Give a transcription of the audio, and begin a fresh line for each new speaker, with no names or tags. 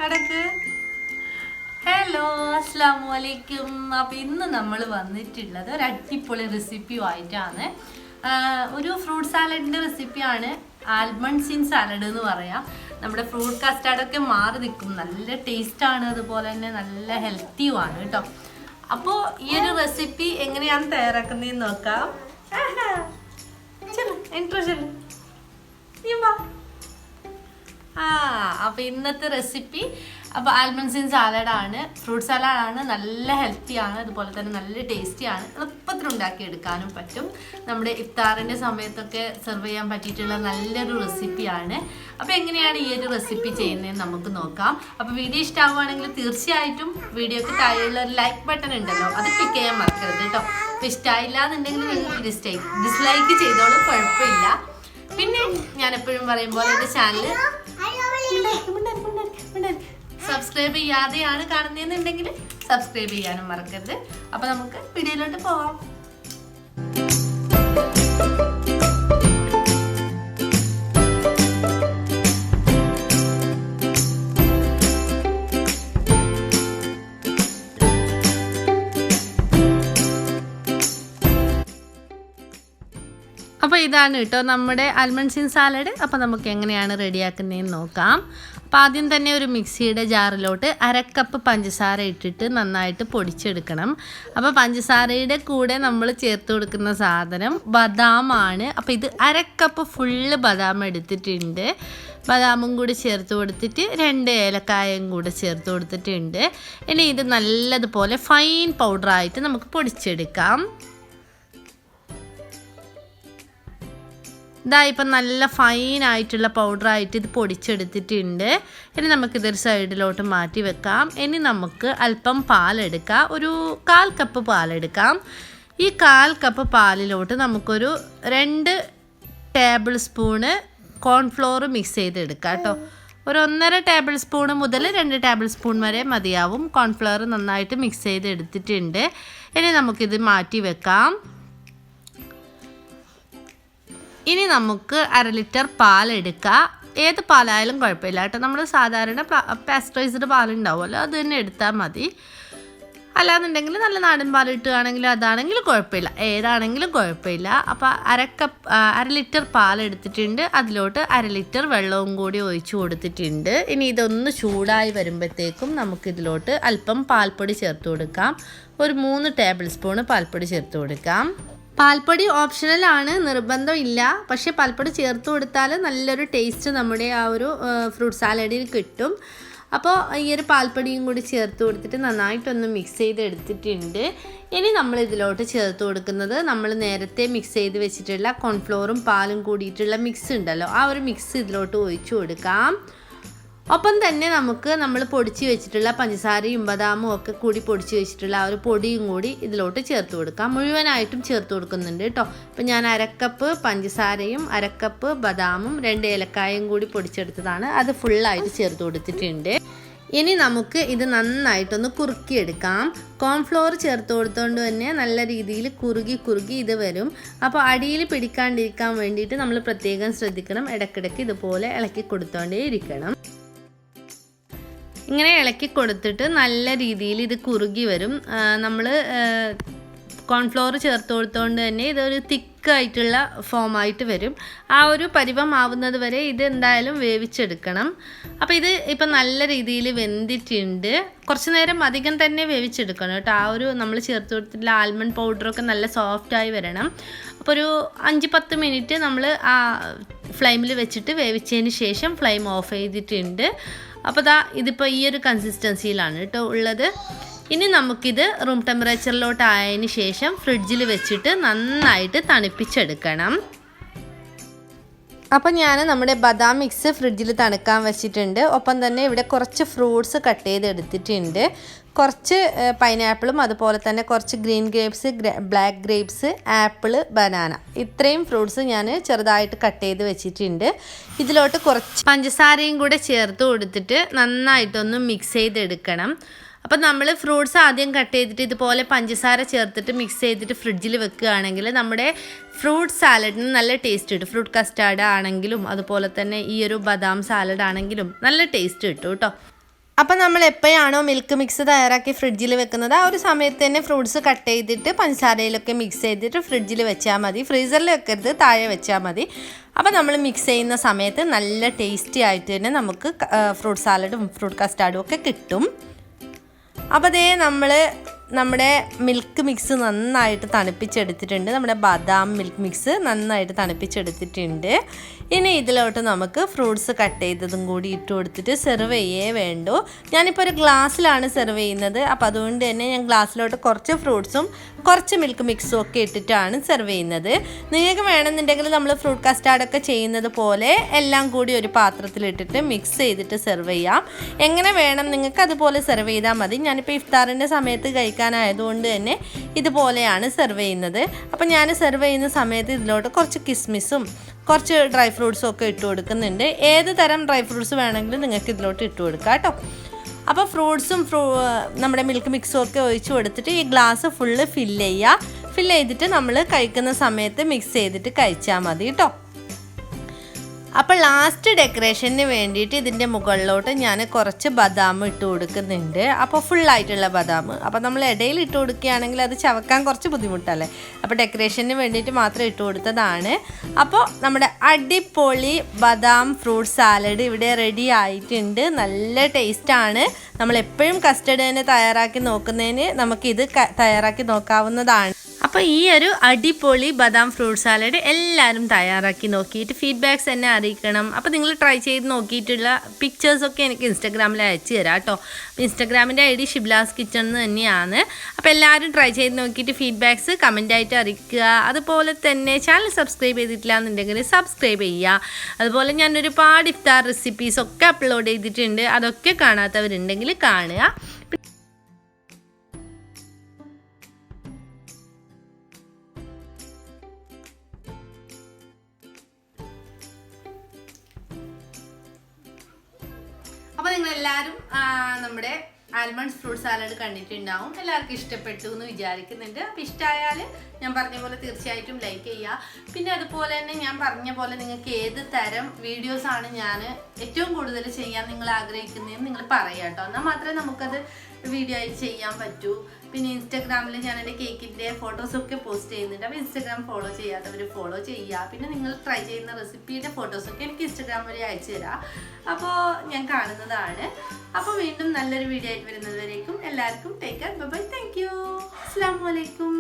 കടക്ക്. ഹലോ, അസ്സലാമു അലൈക്കും. അപ്പോൾ ഇന്ന് നമ്മൾ വന്നിട്ടുള്ളത് ഒരു അടിപൊളി റെസിപ്പിയുമായിട്ടാണ്. ഒരു ഫ്രൂട്ട് സാലഡിൻ്റെ റെസിപ്പിയാണ്. ആൽമണ്ട്സ് ഇൻ സാലഡ് എന്ന് പറയാം. നമ്മുടെ ഫ്രൂട്ട് കസ്റ്റാർഡൊക്കെ മാറി നിൽക്കും. നല്ല ടേസ്റ്റാണ്, അതുപോലെ തന്നെ നല്ല ഹെൽത്തിയുമാണ് കേട്ടോ. അപ്പോൾ ഈ ഒരു റെസിപ്പി എങ്ങനെയാണ് തയ്യാറാക്കുന്നതെന്ന് നോക്കാം. അപ്പോൾ ഇന്നത്തെ റെസിപ്പി ആൽമണ്ട്സ് ഇൻ സാലഡാണ്. ഫ്രൂട്ട് സാലഡാണ്. നല്ല ഹെൽത്തിയാണ്, അതുപോലെ തന്നെ നല്ല ടേസ്റ്റിയാണ്. എളുപ്പത്തിൽ ഉണ്ടാക്കിയെടുക്കാനും പറ്റും. നമ്മുടെ ഇഫ്താറിൻ്റെ സമയത്തൊക്കെ സെർവ് ചെയ്യാൻ പറ്റിയിട്ടുള്ള നല്ലൊരു റെസിപ്പിയാണ്. അപ്പോൾ എങ്ങനെയാണ് ഈ ഒരു റെസിപ്പി ചെയ്യുന്നതെന്ന് നമുക്ക് നോക്കാം. അപ്പോൾ വീഡിയോ ഇഷ്ടമാവുകയാണെങ്കിൽ തീർച്ചയായിട്ടും വീഡിയോക്ക് താഴെയുള്ള ഒരു ലൈക്ക് ബട്ടൺ ഉണ്ടല്ലോ, അത് ക്ലിക്ക് ചെയ്യാൻ മറക്കരുത് കേട്ടോ. അപ്പോൾ ഇഷ്ടമായില്ല എന്നുണ്ടെങ്കിൽ നിങ്ങൾക്ക് ഡിസ്ലൈക്ക് ചെയ്തോളും, കുഴപ്പമില്ല. പിന്നെ ഞാൻ എപ്പോഴും പറയുമ്പോൾ എൻ്റെ ചാനൽ സബ്സ്ക്രൈബ് ചെയ്യാതെയാണ് കാണുന്നതെന്നുണ്ടെങ്കിൽ സബ്സ്ക്രൈബ് ചെയ്യാനും മറക്കരുത്. അപ്പോൾ നമുക്ക് വീഡിയോയിലോട്ട് പോവാം. അപ്പോൾ ഇതാണ് കേട്ടോ നമ്മുടെ ആൽമണ്ട്സ് ഇൻ സാലഡ്. അപ്പോൾ നമുക്ക് എങ്ങനെയാണ് റെഡിയാക്കുന്നതെന്ന് നോക്കാം. അപ്പോൾ ആദ്യം തന്നെ ഒരു മിക്സിയുടെ ജാറിലോട്ട് 1/2 കപ്പ് പഞ്ചസാര ഇട്ടിട്ട് നന്നായിട്ട് പൊടിച്ചെടുക്കണം. അപ്പോൾ പഞ്ചസാരയുടെ കൂടെ നമ്മൾ ചേർത്ത് കൊടുക്കുന്ന സാധനം ബദാമാണ്. അപ്പോൾ ഇത് 1/2 കപ്പ് ഫുള്ള് ബദാം എടുത്തിട്ടുണ്ട്. ബദാമും കൂടി ചേർത്ത് കൊടുത്തിട്ട് 2 ഏലക്കായയും കൂടെ ചേർത്ത് കൊടുത്തിട്ടുണ്ട്. ഇനി ഇത് നല്ലതുപോലെ ഫൈൻ പൗഡറായിട്ട് നമുക്ക് പൊടിച്ചെടുക്കാം. ഇതാ ഇപ്പം നല്ല ഫൈനായിട്ടുള്ള പൗഡറായിട്ട് ഇത് പൊടിച്ചെടുത്തിട്ടുണ്ട്. ഇനി നമുക്കിതൊരു സൈഡിലോട്ട് മാറ്റി വെക്കാം. ഇനി നമുക്ക് അല്പം പാലെടുക്കാം. ഒരു 1/4 കപ്പ് പാലെടുക്കാം. ഈ 1/4 കപ്പ് പാലിലോട്ട് നമുക്കൊരു 2 ടേബിൾ സ്പൂണ് കോൺഫ്ലോർ മിക്സ് ചെയ്തെടുക്കാം കേട്ടോ. ഒരു 1.5 ടേബിൾ സ്പൂണ് മുതൽ 2 ടേബിൾ സ്പൂൺ വരെ മതിയാവും. കോൺഫ്ലവർ നന്നായിട്ട് മിക്സ് ചെയ്തെടുത്തിട്ടുണ്ട്. ഇനി നമുക്കിത് മാറ്റി വെക്കാം. ഇനി നമുക്ക് 1/2 ലിറ്റർ പാലെടുക്കാം. ഏത് പാലായാലും കുഴപ്പമില്ല കേട്ടോ. നമ്മൾ സാധാരണ പാസ്ചറൈസ്ഡ് പാലുണ്ടാവുമല്ലോ, അത് തന്നെ എടുത്താൽ മതി. അല്ലാന്നുണ്ടെങ്കിൽ നല്ല നാടൻ പാൽ ഇട്ടുകയാണെങ്കിൽ അതാണെങ്കിൽ കുഴപ്പമില്ല, ഏതാണെങ്കിലും കുഴപ്പമില്ല. അപ്പോൾ 1/2 ലിറ്റർ പാലെടുത്തിട്ടുണ്ട്. അതിലോട്ട് 1/2 ലിറ്റർ വെള്ളവും കൂടി ഒഴിച്ചു കൊടുത്തിട്ടുണ്ട്. ഇനി ഇതൊന്ന് ചൂടായി വരുമ്പോഴത്തേക്കും നമുക്കിതിലോട്ട് അല്പം പാൽപ്പൊടി ചേർത്ത് കൊടുക്കാം. ഒരു 3 ടേബിൾ സ്പൂണ് പാൽപ്പൊടി ചേർത്ത് കൊടുക്കാം. പാൽപ്പൊടി ഓപ്ഷണലാണ്, നിർബന്ധമില്ല. പക്ഷേ പാൽപ്പൊടി ചേർത്ത് കൊടുത്താൽ നല്ലൊരു ടേസ്റ്റ് നമ്മുടെ ആ ഒരു ഫ്രൂട്ട് സാലഡിൽ കിട്ടും. അപ്പോൾ ഈ ഒരു പാൽപ്പൊടിയും കൂടി ചേർത്ത് കൊടുത്തിട്ട് നന്നായിട്ടൊന്ന് മിക്സ് ചെയ്ത് എടുത്തിട്ടുണ്ട്. ഇനി നമ്മൾ ഇതിലോട്ട് ചേർത്ത് കൊടുക്കുന്നത് നമ്മൾ നേരത്തെ മിക്സ് ചെയ്ത് വെച്ചിട്ടുള്ള കോൺഫ്ലോറും പാലും കൂടിയിട്ടുള്ള മിക്സ് ഉണ്ടല്ലോ, ആ ഒരു മിക്സ് ഇതിലോട്ട് ഒഴിച്ചു കൊടുക്കാം. ഒപ്പം തന്നെ നമുക്ക് നമ്മൾ പൊടിച്ച് വെച്ചിട്ടുള്ള പഞ്ചസാരയും ബദാമും ഒക്കെ കൂടി പൊടിച്ച് വെച്ചിട്ടുള്ള ആ ഒരു പൊടിയും കൂടി ഇതിലോട്ട് ചേർത്ത് കൊടുക്കാം. മുഴുവനായിട്ടും ചേർത്ത് കൊടുക്കുന്നുണ്ട് കേട്ടോ. അപ്പോൾ ഞാൻ 1/2 കപ്പ് പഞ്ചസാരയും 1/2 കപ്പ് ബദാമും 2 ഏലക്കായും കൂടി പൊടിച്ചെടുത്തതാണ്. അത് ഫുള്ളായിട്ട് ചേർത്ത് കൊടുത്തിട്ടുണ്ട്. ഇനി നമുക്ക് ഇത് നന്നായിട്ടൊന്ന് കുറുക്കിയെടുക്കാം. കോൺഫ്ലോർ ചേർത്ത് കൊടുത്തുകൊണ്ട് തന്നെ നല്ല രീതിയിൽ കുറുകി ഇത് വരും. അപ്പോൾ അടിയിൽ പിടിക്കാണ്ടിരിക്കാൻ വേണ്ടിയിട്ട് നമ്മൾ പ്രത്യേകം ശ്രദ്ധിക്കണം. ഇടയ്ക്കിടയ്ക്ക് ഇതുപോലെ ഇളക്കി കൊടുത്തോണ്ടേ ഇരിക്കണം. ഇങ്ങനെ ഇളക്കി കൊടുത്തിട്ട് നല്ല രീതിയിൽ ഇത് കുറുകി വരും. നമ്മൾ കോൺഫ്ലോർ ചേർത്ത് കൊടുത്തുകൊണ്ട് തന്നെ ഇതൊരു തിക്കായിട്ടുള്ള ഫോമായിട്ട് വരും. ആ ഒരു പരുവമാവുന്നത് വരെ ഇത് എന്തായാലും വേവിച്ചെടുക്കണം. അപ്പോൾ ഇത് ഇപ്പം നല്ല രീതിയിൽ വെന്തിട്ടുണ്ട്. കുറച്ച് നേരം അധികം തന്നെ വേവിച്ചെടുക്കണം കേട്ടോ. ആ ഒരു നമ്മൾ ചേർത്ത് കൊടുത്തിട്ടുള്ള ആൽമണ്ട് പൗഡറൊക്കെ നല്ല സോഫ്റ്റായി വരണം. അപ്പോൾ ഒരു 5-10 മിനിറ്റ് നമ്മൾ ആ ഫ്ലെയിമിൽ വെച്ചിട്ട് വേവിച്ചതിന് ശേഷം ഫ്ലെയിം ഓഫ് ചെയ്തിട്ടുണ്ട്. അപ്പോൾ ഇതിപ്പോൾ ഈ ഒരു കൺസിസ്റ്റൻസിയിലാണ് കേട്ടോ ഉള്ളത്. ഇനി നമുക്കിത് റൂം ടെമ്പറേച്ചറിലോട്ട് ആയതിന് ശേഷം ഫ്രിഡ്ജിൽ വെച്ചിട്ട് നന്നായിട്ട് തണുപ്പിച്ചെടുക്കണം. അപ്പോൾ ഞാൻ നമ്മുടെ ബദാം മിക്സ് ഫ്രിഡ്ജിൽ തണുക്കാൻ വെച്ചിട്ടുണ്ട്. ഒപ്പം തന്നെ ഇവിടെ കുറച്ച് ഫ്രൂട്ട്സ് കട്ട് ചെയ്തെടുത്തിട്ടുണ്ട്. കുറച്ച് പൈനാപ്പിളും അതുപോലെ തന്നെ കുറച്ച് green grapes, black grapes, apple, banana, ഇത്രയും ഫ്രൂട്ട്സ് ഞാൻ ചെറുതായിട്ട് കട്ട് ചെയ്ത് വെച്ചിട്ടുണ്ട്. ഇതിലോട്ട് കുറച്ച് പഞ്ചസാരയും കൂടെ ചേർത്ത് കൊടുത്തിട്ട് നന്നായിട്ടൊന്ന് മിക്സ് ചെയ്തെടുക്കണം. അപ്പോൾ നമ്മൾ ഫ്രൂട്ട്സ് ആദ്യം കട്ട് ചെയ്തിട്ട് ഇതുപോലെ പഞ്ചസാര ചേർത്തിട്ട് മിക്സ് ചെയ്തിട്ട് ഫ്രിഡ്ജിൽ വെക്കുകയാണെങ്കിൽ നമ്മുടെ ഫ്രൂട്ട് സാലഡിന് നല്ല ടേസ്റ്റ് കിട്ടും. ഫ്രൂട്ട് കസ്റ്റാർഡ് ആണെങ്കിലും അതുപോലെ തന്നെ ഈ ഒരു ബദാം സാലഡ് ആണെങ്കിലും നല്ല ടേസ്റ്റ് കിട്ടും കേട്ടോ. അപ്പോൾ നമ്മൾ എപ്പോഴാണോ മിൽക്ക് മിക്സ് തയ്യാറാക്കി ഫ്രിഡ്ജിൽ വെക്കുന്നത് ആ ഒരു സമയത്ത് തന്നെ ഫ്രൂട്ട്സ് കട്ട് ചെയ്തിട്ട് പഞ്ചസാരയിലൊക്കെ മിക്സ് ചെയ്തിട്ട് ഫ്രിഡ്ജിൽ വെച്ചാൽ മതി. ഫ്രീസറിൽ വെക്കരുത്, താഴെ വെച്ചാൽ മതി. അപ്പോൾ നമ്മൾ മിക്സ് ചെയ്യുന്ന സമയത്ത് നല്ല ടേസ്റ്റി ആയിട്ട് തന്നെ നമുക്ക് ഫ്രൂട്ട് സാലഡും ഫ്രൂട്ട് കസ്റ്റാർഡും ഒക്കെ കിട്ടും. അപ്പോൾ അതേ നമ്മുടെ മിൽക്ക് മിക്സ് നന്നായിട്ട് തണുപ്പിച്ചെടുത്തിട്ടുണ്ട്. നമ്മുടെ ബദാം മിൽക്ക് മിക്സ് നന്നായിട്ട് തണുപ്പിച്ചെടുത്തിട്ടുണ്ട്. ഇനി ഇതിലോട്ട് നമുക്ക് ഫ്രൂട്ട്സ് കട്ട് ചെയ്തതും കൂടി ഇട്ട് കൊടുത്തിട്ട് സെർവ് ചെയ്യേ വേണ്ടൂ. ഞാനിപ്പോൾ ഒരു ഗ്ലാസ്സിലാണ് സെർവ് ചെയ്യുന്നത്. അപ്പോൾ അതുകൊണ്ട് തന്നെ ഞാൻ ഗ്ലാസ്സിലോട്ട് കുറച്ച് ഫ്രൂട്ട്സും കുറച്ച് മിൽക്ക് മിക്സും ഒക്കെ ഇട്ടിട്ടാണ് സെർവ് ചെയ്യുന്നത്. നിങ്ങൾക്ക് വേണമെന്നുണ്ടെങ്കിൽ നമ്മൾ ഫ്രൂട്ട് കസ്റ്റാർഡൊക്കെ ചെയ്യുന്നത് പോലെ എല്ലാം കൂടി ഒരു പാത്രത്തിലിട്ടിട്ട് മിക്സ് ചെയ്തിട്ട് സെർവ് ചെയ്യാം. എങ്ങനെ വേണം നിങ്ങൾക്ക് അതുപോലെ സെർവ് ചെയ്താൽ മതി. ഞാനിപ്പോൾ ഇഫ്താറിൻ്റെ സമയത്ത് കഴിക്കാനായതുകൊണ്ട് തന്നെ ഇതുപോലെയാണ് സെർവ് ചെയ്യുന്നത്. അപ്പോൾ ഞാൻ സെർവ് ചെയ്യുന്ന സമയത്ത് ഇതിലോട്ട് കുറച്ച് കിസ്മിസും കുറച്ച് ഡ്രൈ ഫ്രൂട്ട്സും ഒക്കെ ഇട്ട് കൊടുക്കുന്നുണ്ട്. ഏത് തരം ഡ്രൈ ഫ്രൂട്ട്സ് വേണമെങ്കിലും നിങ്ങൾക്ക് ഇതിലോട്ട് ഇട്ട് കൊടുക്കാം കേട്ടോ. അപ്പോൾ ഫ്രൂട്ട്സും നമ്മുടെ മിൽക്ക് മിക്സും ഒക്കെ ഒഴിച്ച് കൊടുത്തിട്ട് ഈ ഗ്ലാസ് ഫുള്ള് ഫില്ല് ചെയ്തിട്ട് നമ്മൾ കഴിക്കുന്ന സമയത്ത് മിക്സ് ചെയ്തിട്ട് കഴിച്ചാൽ മതി കേട്ടോ. അപ്പോൾ ലാസ്റ്റ് ഡെക്കറേഷന് വേണ്ടിയിട്ട് ഇതിൻ്റെ മുകളിലോട്ട് ഞാൻ കുറച്ച് ബദാം ഇട്ട് കൊടുക്കുന്നുണ്ട്. അപ്പോൾ ഫുള്ളായിട്ടുള്ള ബദാം. അപ്പോൾ നമ്മൾ ഇടയിൽ ഇട്ട് കൊടുക്കുകയാണെങ്കിൽ അത് ചവക്കാൻ കുറച്ച് ബുദ്ധിമുട്ടല്ലേ. അപ്പോൾ ഡെക്കറേഷന് വേണ്ടിയിട്ട് മാത്രം ഇട്ട് കൊടുത്തതാണ്. അപ്പോൾ നമ്മുടെ അടിപൊളി ബദാം ഫ്രൂട്ട് സാലഡ് ഇവിടെ റെഡി ആയിട്ടുണ്ട്. നല്ല ടേസ്റ്റാണ്. നമ്മളെപ്പോഴും കസ്റ്റർഡ് തന്നെ തയ്യാറാക്കി നോക്കുന്നതിന് നമുക്കിത് തയ്യാറാക്കി നോക്കാവുന്നതാണ്. അപ്പോൾ ഈ ഒരു അടിപൊളി ബദാം ഫ്രൂട്ട് സാലഡ് എല്ലാവരും തയ്യാറാക്കി നോക്കിയിട്ട് ഫീഡ്ബാക്ക്സ് എന്നെ അറിയിക്കണം. അപ്പോൾ നിങ്ങൾ ട്രൈ ചെയ്ത് നോക്കിയിട്ടുള്ള പിക്ചേഴ്സൊക്കെ എനിക്ക് ഇൻസ്റ്റാഗ്രാമിൽ അയച്ചു തരാം കേട്ടോ. ഇൻസ്റ്റാഗ്രാമിൻ്റെ ID ഷിബ്ലാസ് കിച്ചൺ എന്ന് തന്നെയാണ്. അപ്പോൾ എല്ലാവരും ട്രൈ ചെയ്ത് നോക്കിയിട്ട് ഫീഡ്ബാക്ക്സ് കമൻറ്റായിട്ട് അറിയിക്കുക. അതുപോലെ തന്നെ ചാനൽ സബ്സ്ക്രൈബ് ചെയ്തിട്ടില്ല എന്നുണ്ടെങ്കിൽ സബ്സ്ക്രൈബ് ചെയ്യുക. അതുപോലെ ഞാൻ ഒരുപാട് ഇഫ്താർ റെസിപ്പീസൊക്കെ അപ്ലോഡ് ചെയ്തിട്ടുണ്ട്. അതൊക്കെ കാണാത്തവരുണ്ടെങ്കിൽ കാണുക. അപ്പോൾ നിങ്ങളെല്ലാവരും നമ്മുടെ ആൽമണ്ട്സ് ഫ്രൂട്ട് സാലഡ് കണ്ടിട്ടുണ്ടാവും. എല്ലാവർക്കും ഇഷ്ടപ്പെട്ടു എന്ന് വിചാരിക്കുന്നുണ്ട്. അപ്പോൾ ഇഷ്ടമായാൽ ഞാൻ പറഞ്ഞ പോലെ തീർച്ചയായിട്ടും ലൈക്ക് ചെയ്യുക. പിന്നെ അതുപോലെ തന്നെ ഞാൻ പറഞ്ഞ പോലെ നിങ്ങൾക്ക് ഏത് തരം വീഡിയോസാണ് ഞാൻ ഏറ്റവും കൂടുതൽ ചെയ്യാൻ നിങ്ങൾ ആഗ്രഹിക്കുന്നതെന്ന് നിങ്ങൾ പറയാം കേട്ടോ. എന്നാൽ മാത്രമേ നമുക്കത് വീഡിയോ ആയിട്ട് ചെയ്യാൻ പറ്റൂ. പിന്നെ ഇൻസ്റ്റാഗ്രാമിൽ ഞാൻ എൻ്റെ കേക്കിൻ്റെ ഫോട്ടോസൊക്കെ പോസ്റ്റ് ചെയ്യുന്നുണ്ട്. അപ്പോൾ ഇൻസ്റ്റാഗ്രാം ഫോളോ ചെയ്യാത്തവർ ഫോളോ ചെയ്യുക. പിന്നെ നിങ്ങൾ ട്രൈ ചെയ്യുന്ന റെസിപ്പിയുടെ ഫോട്ടോസൊക്കെ എനിക്ക് ഇൻസ്റ്റാഗ്രാം വഴി അയച്ചു തരാം. അപ്പോൾ ഞാൻ കാണുന്നതാണ്. അപ്പോൾ വീണ്ടും നല്ലൊരു വീഡിയോ ആയിട്ട് വരുന്നതുവരേക്കും എല്ലാവർക്കും take care. Bye. Thank you. അസ്സലാമു അലൈക്കും.